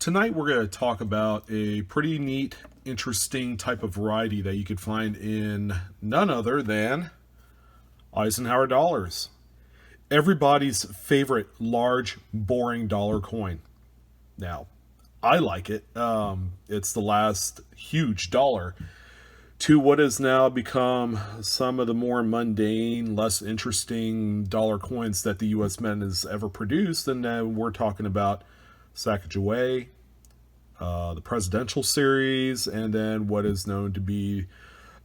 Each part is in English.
Tonight we're going to talk about a pretty neat, interesting type of variety that you could find in none other than Eisenhower dollars. Everybody's favorite large, boring dollar coin. Now, I like it. It's the last huge dollar to what has now become some of the more mundane, less interesting dollar coins that the U.S. Mint has ever produced. And then we're talking about Sacagawea, the presidential series, and then what is known to be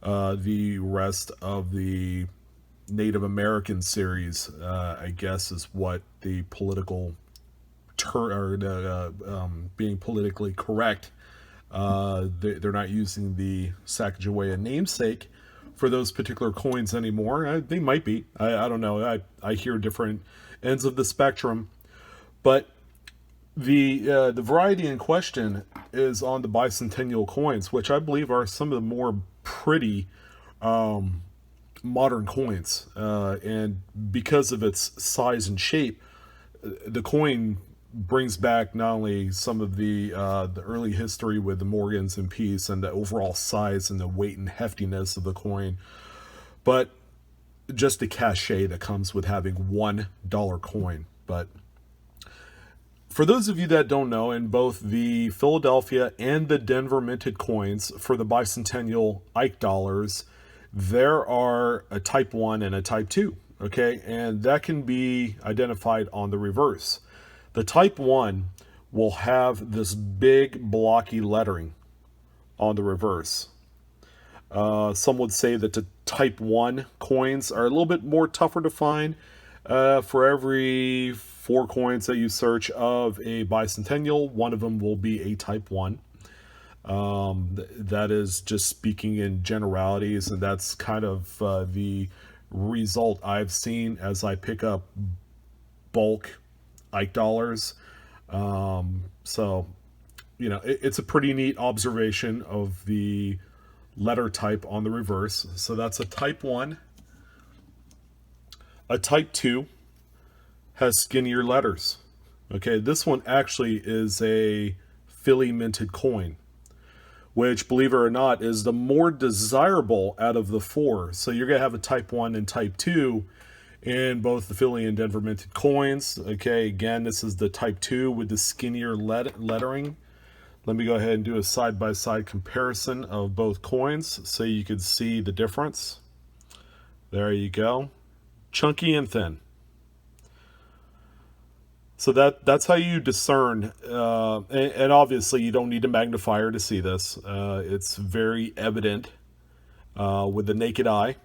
the rest of the Native American series. I guess is what the political being politically correct. They're not using the Sacagawea namesake for those particular coins anymore. They might be. I don't know. I hear different ends of the spectrum, but the variety in question is on the Bicentennial coins, which I believe are some of the more pretty modern coins. And because of its size and shape, the coin brings back not only some of the early history with the Morgans and Peace and the overall size and the weight and heftiness of the coin, but just the cachet that comes with having $1 coin. But for those of you that don't know, in both the Philadelphia and the Denver minted coins for the Bicentennial Ike dollars, there are a type 1 and a type 2, okay? And that can be identified on the reverse. The type 1 will have this big blocky lettering on the reverse. Some would say that the type 1 coins are a little bit more tougher to find. For every 4 coins that you search of a Bicentennial, one of them will be a type 1. That is just speaking in generalities, and that's kind of the result I've seen as I pick up bulk Ike dollars. So, it's a pretty neat observation of the letter type on the reverse. So that's a type 1. A type 2 has skinnier letters. Okay, this one actually is a Philly minted coin, which, believe it or not, is the more desirable out of the 4. So you're going to have a type 1 and type 2 in both the Philly and Denver minted coins. Okay, again, this is the type 2 with the skinnier lettering. Let me go ahead and do a side-by-side comparison of both coins so you can see the difference. There you go. Chunky and thin. So that's how you discern, and obviously you don't need a magnifier to see this. It's very evident with the naked eye.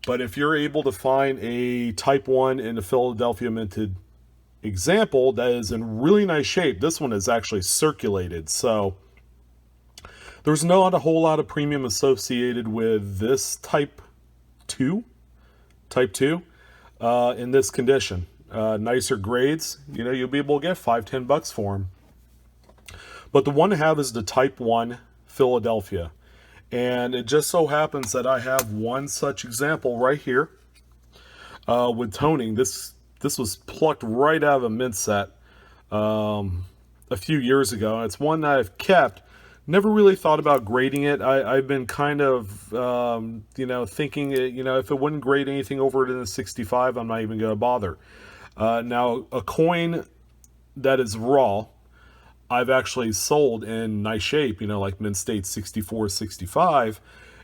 But if you're able to find a type 1 in a Philadelphia minted example that is in really nice shape, this one is actually circulated. So there's not a whole lot of premium associated with this type 2 in this condition. Nicer grades, you'll be able to get $5-10 for them. But the one I have is the type 1 Philadelphia. And it just so happens that I have one such example right here with toning. This was plucked right out of a mint set a few years ago. It's one that I've kept. Never really thought about grading it. I've been kind of, thinking, if it wouldn't grade anything over it in a 65, I'm not even going to bother. Now, a coin that is raw, I've actually sold in nice shape, like Mint State 64, 65,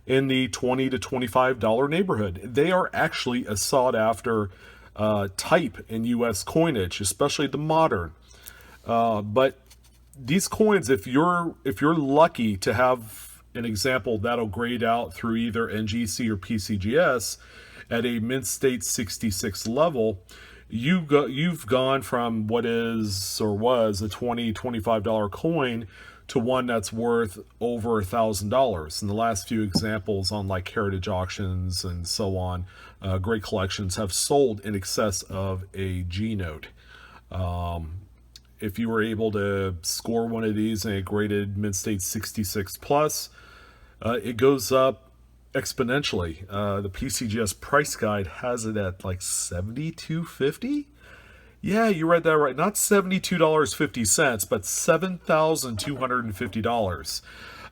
in the $20 to $25 neighborhood. They are actually a sought-after type in U.S. coinage, especially the modern. But these coins, if you're lucky to have an example that'll grade out through either NGC or PCGS at a Mint State 66 level, you've gone from what is or was a $20, $25 coin to one that's worth over $1,000. And the last few examples on like heritage auctions and so on, great collections, have sold in excess of a G note. If you were able to score one of these in a graded Mint State 66 plus, it goes up exponentially. The PCGS price guide has it at like $7,250. Yeah, you read that right. Not $72.50, but $7,250.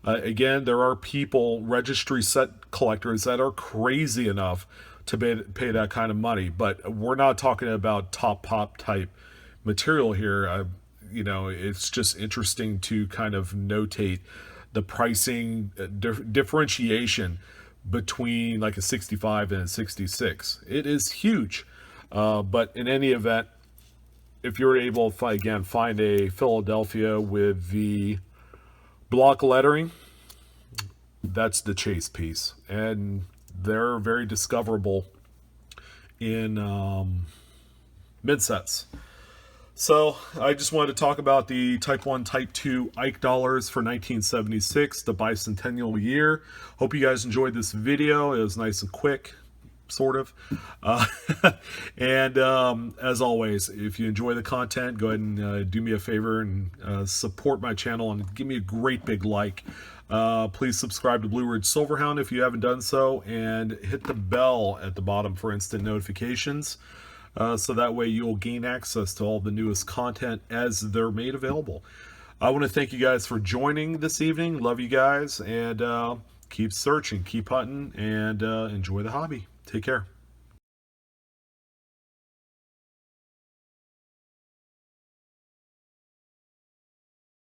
Again, there are people, registry set collectors, that are crazy enough to pay that kind of money. But we're not talking about top pop type material here. It's just interesting to kind of notate the pricing differentiation between like a 65 and a 66. It is huge. But in any event, if you're able to, again, find a Philadelphia with the block lettering, that's the chase piece. And they're very discoverable in mid sets. So I just wanted to talk about the Type 1, Type 2 Ike dollars for 1976, the bicentennial year. Hope you guys enjoyed this video. It was nice and quick, sort of. And as always, if you enjoy the content, go ahead and do me a favor and support my channel and give me a great big like. Please subscribe to Blue Ridge Silverhound if you haven't done so, and hit the bell at the bottom for instant notifications. So that way you'll gain access to all the newest content as they're made available. I want to thank you guys for joining this evening. Love you guys, and keep searching, keep hunting, and enjoy the hobby. Take care.